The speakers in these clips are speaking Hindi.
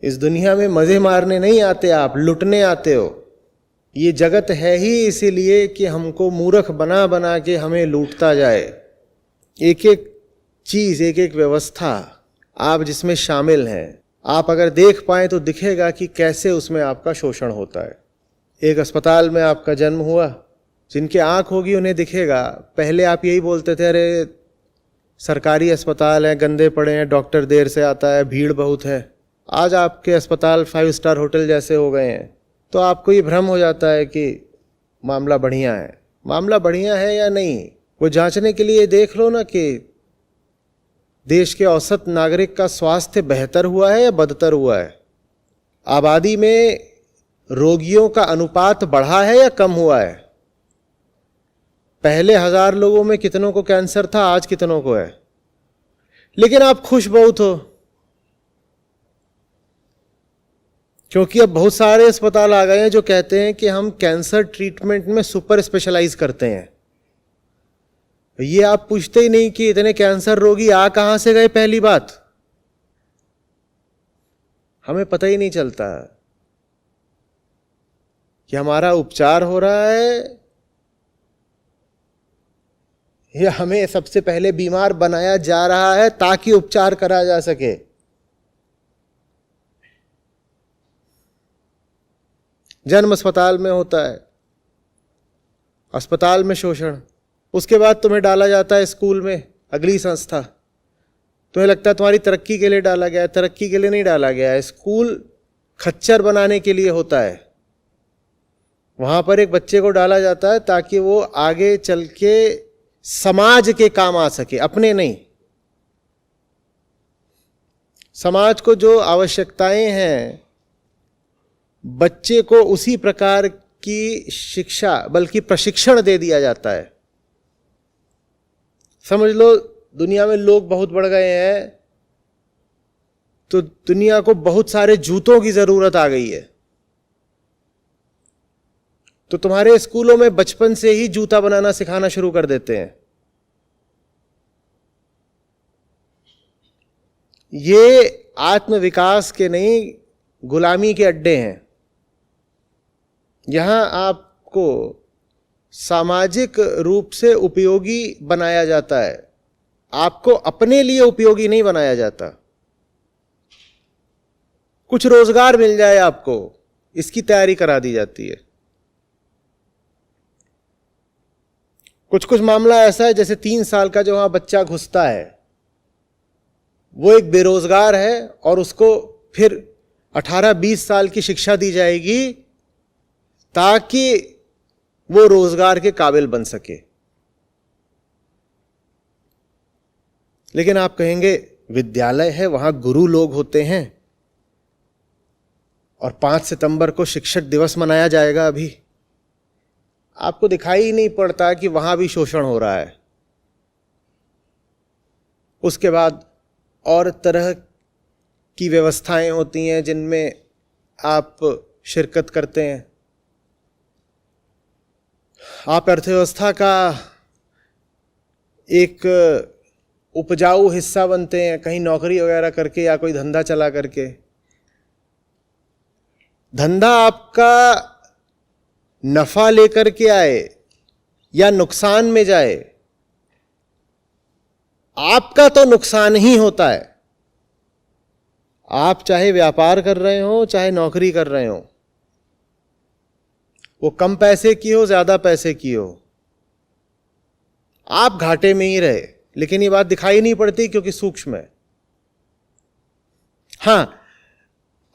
इस दुनिया में मजे मारने नहीं आते, आप लुटने आते हो। ये जगत है ही इसीलिए कि हमको मूर्ख बना बना के हमें लूटता जाए। एक एक चीज, एक एक व्यवस्था आप जिसमें शामिल हैं, आप अगर देख पाए तो दिखेगा कि कैसे उसमें आपका शोषण होता है। एक अस्पताल में आपका जन्म हुआ, जिनकी आंख होगी उन्हें दिखेगा। पहले आप यही बोलते थे, अरे सरकारी अस्पताल है, गंदे पड़े हैं, डॉक्टर देर से आता है, भीड़ बहुत है। आज आपके अस्पताल 5 स्टार होटल जैसे हो गए हैं, तो आपको ये भ्रम हो जाता है कि मामला बढ़िया है। मामला बढ़िया है या नहीं, वो जांचने के लिए देख लो ना कि देश के औसत नागरिक का स्वास्थ्य बेहतर हुआ है या बदतर हुआ है। आबादी में रोगियों का अनुपात बढ़ा है या कम हुआ है। पहले 1000 लोगों में कितनों को कैंसर था, आज कितनों को है। लेकिन आप खुश बहुत हो, क्योंकि अब बहुत सारे अस्पताल आ गए हैं जो कहते हैं कि हम कैंसर ट्रीटमेंट में सुपर स्पेशलाइज करते हैं। ये आप पूछते ही नहीं कि इतने कैंसर रोगी आ कहां से गए। पहली बात, हमें पता ही नहीं चलता कि हमारा उपचार हो रहा है या हमें सबसे पहले बीमार बनाया जा रहा है ताकि उपचार करा जा सके। जन्म अस्पताल में होता है, अस्पताल में शोषण, उसके बाद तुम्हें डाला जाता है स्कूल में, अगली संस्था। तुम्हें लगता है तुम्हारी तरक्की के लिए डाला गया है, तरक्की के लिए नहीं डाला गया है। स्कूल खच्चर बनाने के लिए होता है। वहां पर एक बच्चे को डाला जाता है ताकि वो आगे चल के समाज के काम आ सके, अपने नहीं। समाज को जो आवश्यकताएं हैं, बच्चे को उसी प्रकार की शिक्षा बल्कि प्रशिक्षण दे दिया जाता है। समझ लो दुनिया में लोग बहुत बढ़ गए हैं, तो दुनिया को बहुत सारे जूतों की जरूरत आ गई है। तो तुम्हारे स्कूलों में बचपन से ही जूता बनाना सिखाना शुरू कर देते हैं। ये आत्मविकास के नहीं, गुलामी के अड्डे हैं। यहां आपको सामाजिक रूप से उपयोगी बनाया जाता है, आपको अपने लिए उपयोगी नहीं बनाया जाता। कुछ रोजगार मिल जाए आपको, इसकी तैयारी करा दी जाती है। कुछ कुछ मामला ऐसा है, जैसे 3 साल का जो वहां बच्चा घुसता है, वो एक बेरोजगार है और उसको फिर 18-20 साल की शिक्षा दी जाएगी ताकि वो रोजगार के काबिल बन सके। लेकिन आप कहेंगे विद्यालय है, वहां गुरु लोग होते हैं और 5 सितंबर को शिक्षक दिवस मनाया जाएगा। अभी आपको दिखाई ही नहीं पड़ता कि वहां भी शोषण हो रहा है। उसके बाद और तरह की व्यवस्थाएं होती हैं जिनमें आप शिरकत करते हैं। आप अर्थव्यवस्था का एक उपजाऊ हिस्सा बनते हैं, कहीं नौकरी वगैरह करके या कोई धंधा चला करके। धंधा आपका नफा लेकर के आए या नुकसान में जाए, आपका तो नुकसान ही होता है। आप चाहे व्यापार कर रहे हो, चाहे नौकरी कर रहे हो, वो कम पैसे की हो, ज्यादा पैसे की हो, आप घाटे में ही रहे। लेकिन ये बात दिखाई नहीं पड़ती क्योंकि सूक्ष्म है। हां,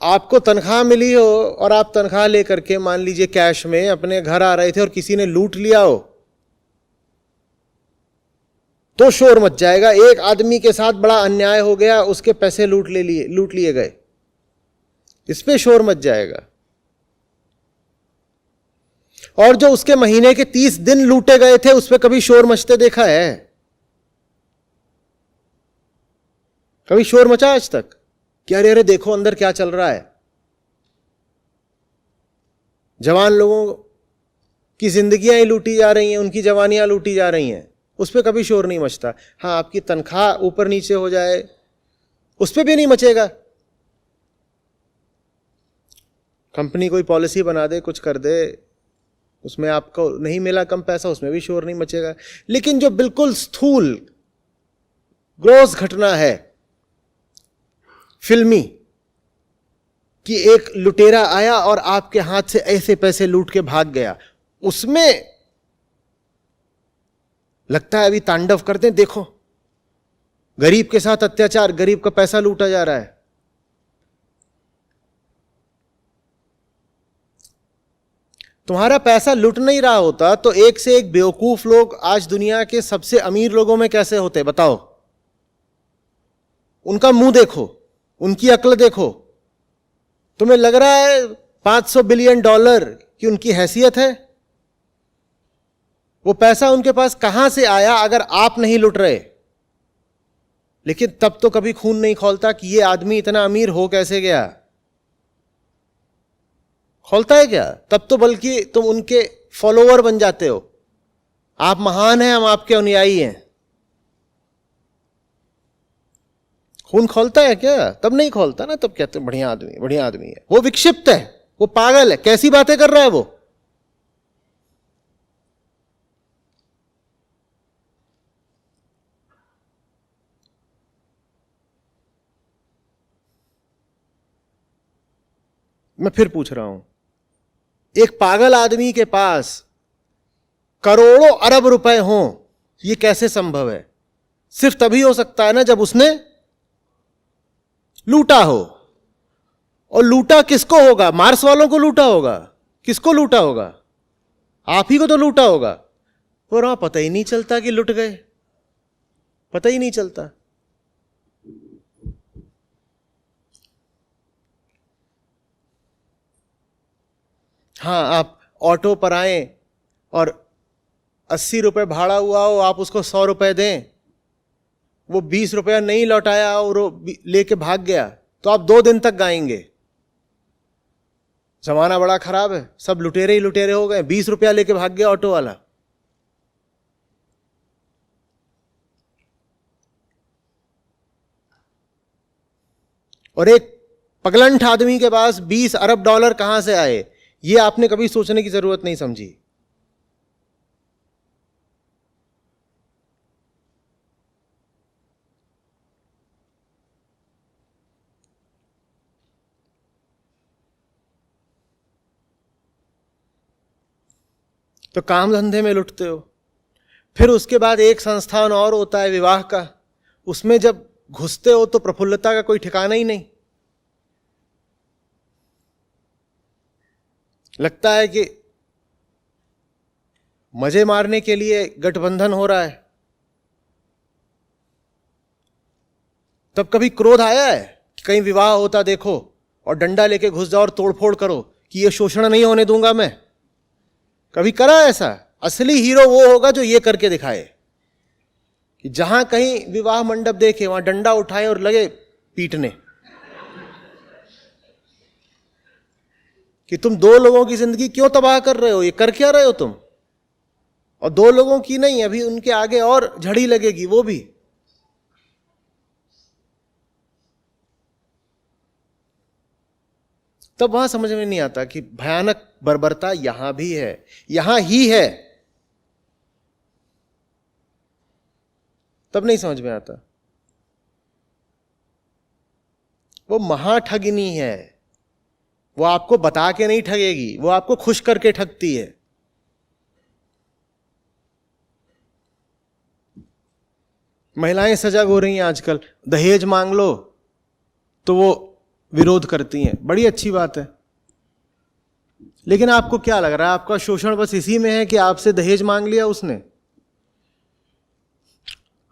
आपको तनख्वाह मिली हो और आप तनख्वाह लेकर के मान लीजिए कैश में अपने घर आ रहे थे और किसी ने लूट लिया हो, तो शोर मच जाएगा। एक आदमी के साथ बड़ा अन्याय हो गया, उसके पैसे लूट लिए गए, इस पे शोर मच जाएगा। और जो उसके महीने के 30 दिन लूटे गए थे, उस पे कभी शोर मचते देखा है? कभी शोर मचा आज तक कि अरे अरे देखो अंदर क्या चल रहा है? जवान लोगों की जिंदगियां ही लूटी जा रही हैं, उनकी जवानियां लूटी जा रही हैं, उस पर कभी शोर नहीं मचता। हाँ, आपकी तनख्वाह ऊपर नीचे हो जाए, उस पर भी नहीं मचेगा। कंपनी कोई पॉलिसी बना दे, कुछ कर दे, उसमें आपको नहीं मिला कम पैसा, उसमें भी शोर नहीं मचेगा। लेकिन जो बिल्कुल स्थूल ग्रॉस घटना है फिल्मी कि एक लुटेरा आया और आपके हाथ से ऐसे पैसे लूट के भाग गया, उसमें लगता है अभी तांडव करते हैं, देखो गरीब के साथ अत्याचार, गरीब का पैसा लूटा जा रहा है। तुम्हारा पैसा लुट नहीं रहा होता तो एक से एक बेवकूफ लोग आज दुनिया के सबसे अमीर लोगों में कैसे होते बताओ? उनका मुंह देखो, उनकी अक्ल देखो। तुम्हें लग रहा है 500 बिलियन डॉलर की उनकी हैसियत है? वो पैसा उनके पास कहां से आया अगर आप नहीं लुट रहे? लेकिन तब तो कभी खून नहीं खौलता कि ये आदमी इतना अमीर हो कैसे गया। खौलता है क्या? तब तो बल्कि तुम उनके फॉलोअर बन जाते हो। आप महान हैं, हम आपके अनुयायी हैं। खून खोलता है क्या? तब नहीं खोलता ना, तब कहते बढ़िया आदमी, बढ़िया आदमी है। वो विक्षिप्त है, वो पागल है, कैसी बातें कर रहा है वो। मैं फिर पूछ रहा हूं, एक पागल आदमी के पास करोड़ों अरब रुपए हों, यह कैसे संभव है? सिर्फ तभी हो सकता है ना जब उसने लूटा हो। और लूटा किसको होगा? मार्स वालों को लूटा होगा। किसको लूटा होगा? आप ही को तो लूटा होगा। और वहां पता ही नहीं चलता कि लुट गए, पता ही नहीं चलता। हाँ, आप ऑटो पर आए और 80 रुपए भाड़ा हुआ हो, आप उसको 100 रुपए दें, वो 20 रुपया नहीं लौटाया और वो लेके भाग गया, तो आप 2 दिन तक गाएंगे जमाना बड़ा खराब है, सब लुटेरे ही लुटेरे हो गए। 20 रुपया लेके भाग गया ऑटो वाला। और एक पगलंठ आदमी के पास 20 अरब डॉलर कहां से आए, ये आपने कभी सोचने की जरूरत नहीं समझी। तो काम धंधे में लुटते हो। फिर उसके बाद एक संस्थान और होता है विवाह का, उसमें जब घुसते हो तो प्रफुल्लता का कोई ठिकाना ही नहीं। लगता है कि मजे मारने के लिए गठबंधन हो रहा है। तब कभी क्रोध आया है? कहीं विवाह होता देखो और डंडा लेके घुस जाओ और तोड़फोड़ करो कि ये शोषण नहीं होने दूंगा मैं? कभी करा ऐसा? असली हीरो वो होगा जो ये करके दिखाए कि जहां कहीं विवाह मंडप देखे वहां डंडा उठाए और लगे पीटने कि तुम 2 लोगों की जिंदगी क्यों तबाह कर रहे हो, ये कर क्या रहे हो तुम? और 2 लोगों की नहीं, अभी उनके आगे और झड़ी लगेगी वो भी। तब वहां समझ में नहीं आता कि भयानक बर्बरता यहां भी है, यहां ही है। तब नहीं समझ में आता। वो महाठगिनी है। वो आपको बता के नहीं ठगेगी, वो आपको खुश करके ठगती है। महिलाएं सजग हो रही हैं आजकल, दहेज मांग लो तो वो विरोध करती हैं, बड़ी अच्छी बात है। लेकिन आपको क्या लग रहा है, आपका शोषण बस इसी में है कि आपसे दहेज मांग लिया उसने?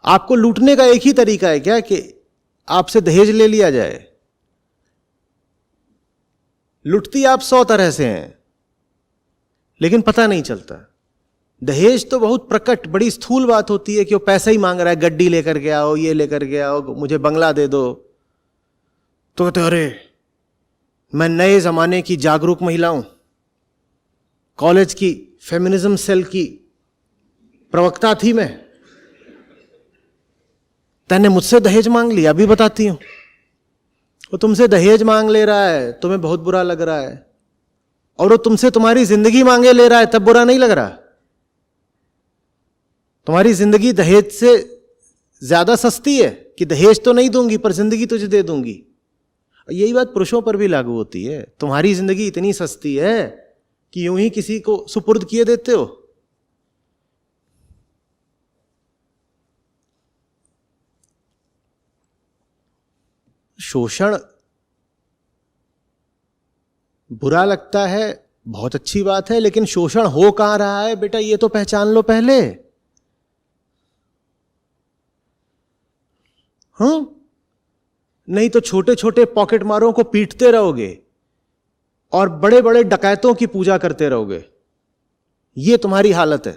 आपको लूटने का एक ही तरीका है क्या कि आपसे दहेज ले लिया जाए? लुटती आप 100 तरह से हैं, लेकिन पता नहीं चलता। दहेज तो बहुत प्रकट, बड़ी स्थूल बात होती है कि वो पैसा ही मांग रहा है, गड्डी लेकर के आओ, ये लेकर के आओ, मुझे बंगला दे दो। तो कहते अरे मैं नए जमाने की जागरूक महिला हूं, कॉलेज की फेमिनिज्म सेल की प्रवक्ता थी मैं, तैने मुझसे दहेज मांग लिया, अभी बताती हूं। वो तुमसे दहेज मांग ले रहा है, तुम्हें बहुत बुरा लग रहा है, और वो तुमसे तुम्हारी जिंदगी मांगे ले रहा है, तब बुरा नहीं लग रहा? तुम्हारी जिंदगी दहेज से ज्यादा सस्ती है कि दहेज तो नहीं दूंगी पर जिंदगी तुझे दे दूंगी। यही बात पुरुषों पर भी लागू होती है। तुम्हारी जिंदगी इतनी सस्ती है कि यूं ही किसी को सुपुर्द किए देते हो। शोषण बुरा लगता है, बहुत अच्छी बात है, लेकिन शोषण हो कहां रहा है बेटा, ये तो पहचान लो पहले। नहीं तो छोटे छोटे पॉकेट मारों को पीटते रहोगे और बड़े बड़े डकैतों की पूजा करते रहोगे। ये तुम्हारी हालत है।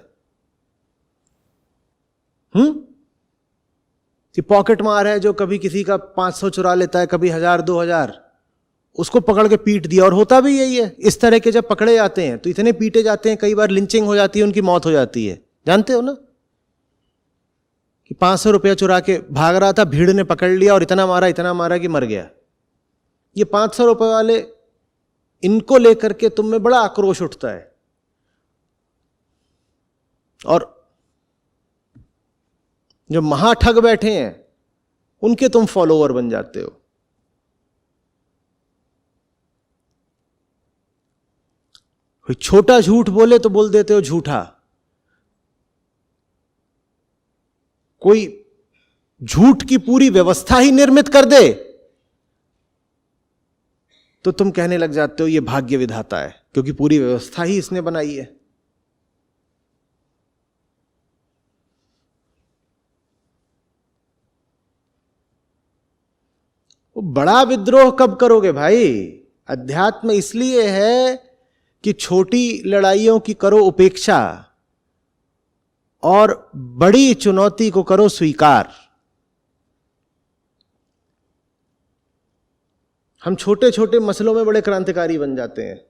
कि पॉकेट मार है जो कभी किसी का 500 चुरा लेता है, कभी 1000 2000, उसको पकड़ के पीट दिया। और होता भी यही है। इस तरह के जब पकड़े जाते हैं तो इतने पीटे जाते हैं, कई बार लिंचिंग हो जाती है, उनकी मौत हो जाती है। जानते हो ना कि 500 रुपया चुरा के भाग रहा था, भीड़ ने पकड़ लिया और इतना मारा कि मर गया। ये 500 रुपए वाले, इनको लेकर के तुम में बड़ा आक्रोश उठता है और जो महाठग बैठे हैं उनके तुम फॉलोवर बन जाते हो। कोई छोटा झूठ बोले तो बोल देते हो झूठा। कोई झूठ की पूरी व्यवस्था ही निर्मित कर दे तो तुम कहने लग जाते हो ये भाग्य विधाता है, क्योंकि पूरी व्यवस्था ही इसने बनाई है। वो बड़ा विद्रोह कब करोगे भाई? अध्यात्म इसलिए है कि छोटी लड़ाइयों की करो उपेक्षा और बड़ी चुनौती को करो स्वीकार। हम छोटे छोटे मसलों में बड़े क्रांतिकारी बन जाते हैं।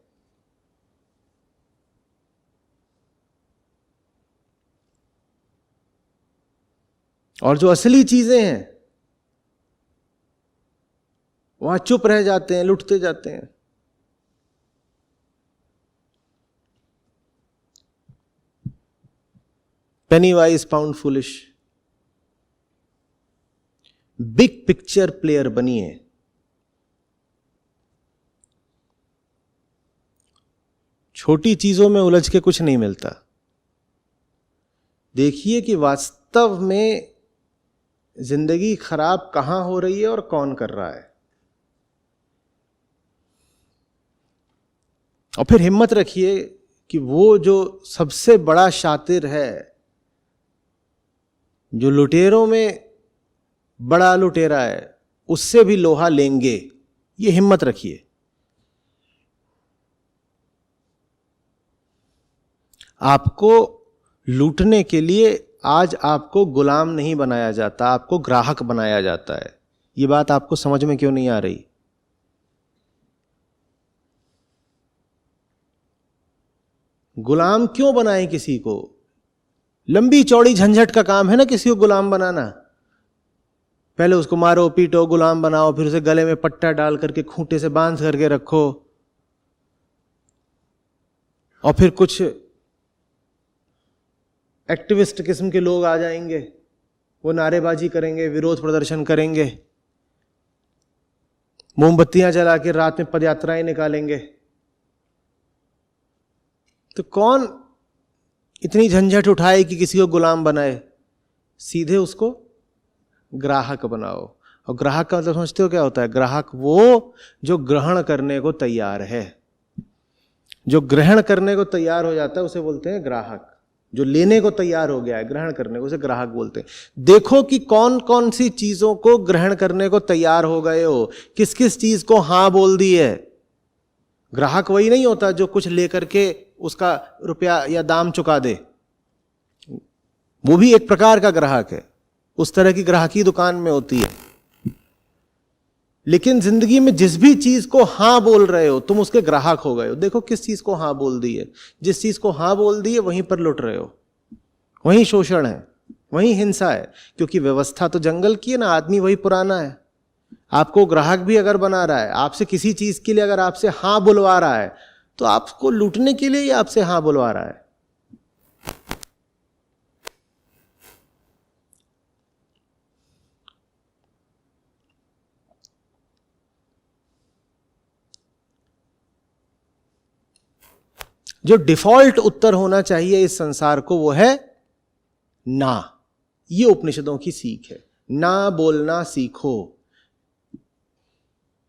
और जो असली चीजें हैं वहां चुप रह जाते हैं, लुटते जाते हैं। Penny wise pound foolish. Big picture player बनिए। छोटी चीजों में उलझ के कुछ नहीं मिलता। देखिए कि वास्तव में जिंदगी खराब कहां हो रही है और कौन कर रहा है। और फिर हिम्मत रखिए कि वो जो सबसे बड़ा शातिर है, जो लुटेरों में बड़ा लुटेरा है, उससे भी लोहा लेंगे। ये हिम्मत रखिए। आपको लूटने के लिए आज आपको गुलाम नहीं बनाया जाता, आपको ग्राहक बनाया जाता है। ये बात आपको समझ में क्यों नहीं आ रही? गुलाम क्यों बनाए किसी को? लंबी चौड़ी झंझट का काम है ना किसी को गुलाम बनाना। पहले उसको मारो पीटो, गुलाम बनाओ, फिर उसे गले में पट्टा डाल करके खूंटे से बांध करके रखो, और फिर कुछ एक्टिविस्ट किस्म के लोग आ जाएंगे, वो नारेबाजी करेंगे, विरोध प्रदर्शन करेंगे, मोमबत्तियां जला के रात में पदयात्राएं निकालेंगे। तो कौन इतनी झंझट उठाए कि किसी को गुलाम बनाए? सीधे उसको ग्राहक बनाओ। और ग्राहक का मतलब समझते हो क्या होता है? ग्राहक वो जो ग्रहण करने को तैयार है। जो ग्रहण करने को तैयार हो जाता है उसे बोलते हैं ग्राहक। जो लेने को तैयार हो गया है, ग्रहण करने को, उसे ग्राहक बोलते हैं। देखो कि कौन कौन सी चीजों को ग्रहण करने को तैयार हो गए हो, किस किस चीज को हां बोल दी है। ग्राहक वही नहीं होता जो कुछ लेकर के उसका रुपया या दाम चुका दे, वो भी एक प्रकार का ग्राहक है। उस तरह की ग्राहकी दुकान में होती है। लेकिन जिंदगी में जिस भी चीज को हां बोल रहे हो तुम उसके ग्राहक हो गए हो। देखो किस चीज को हां बोल दी है। जिस चीज को हां बोल दी है वहीं पर लुट रहे हो, वहीं शोषण है, वहीं हिंसा है। क्योंकि व्यवस्था तो जंगल की है ना, आदमी वही पुराना है। आपको ग्राहक भी अगर बना रहा है, आपसे किसी चीज के लिए अगर आपसे हां बुलवा रहा है, तो आपको लूटने के लिए ही आपसे हां बुलवा रहा है। जो डिफॉल्ट उत्तर होना चाहिए इस संसार को वो है ना। ये उपनिषदों की सीख है, ना बोलना सीखो।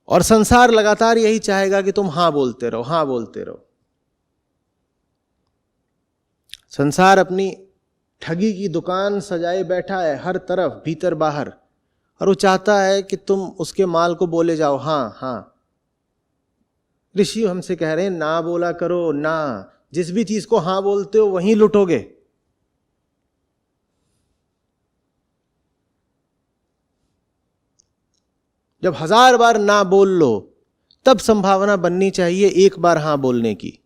और संसार लगातार यही चाहेगा कि तुम हां बोलते रहो, हां बोलते रहो। संसार अपनी ठगी की दुकान सजाए बैठा है हर तरफ, भीतर बाहर, और वो चाहता है कि तुम उसके माल को बोले जाओ हां हां। ऋषि हमसे कह रहे हैं ना बोला करो ना। जिस भी चीज को हां बोलते हो वहीं लुटोगे। जब 1000 बार ना बोल लो तब संभावना बननी चाहिए एक बार हां बोलने की।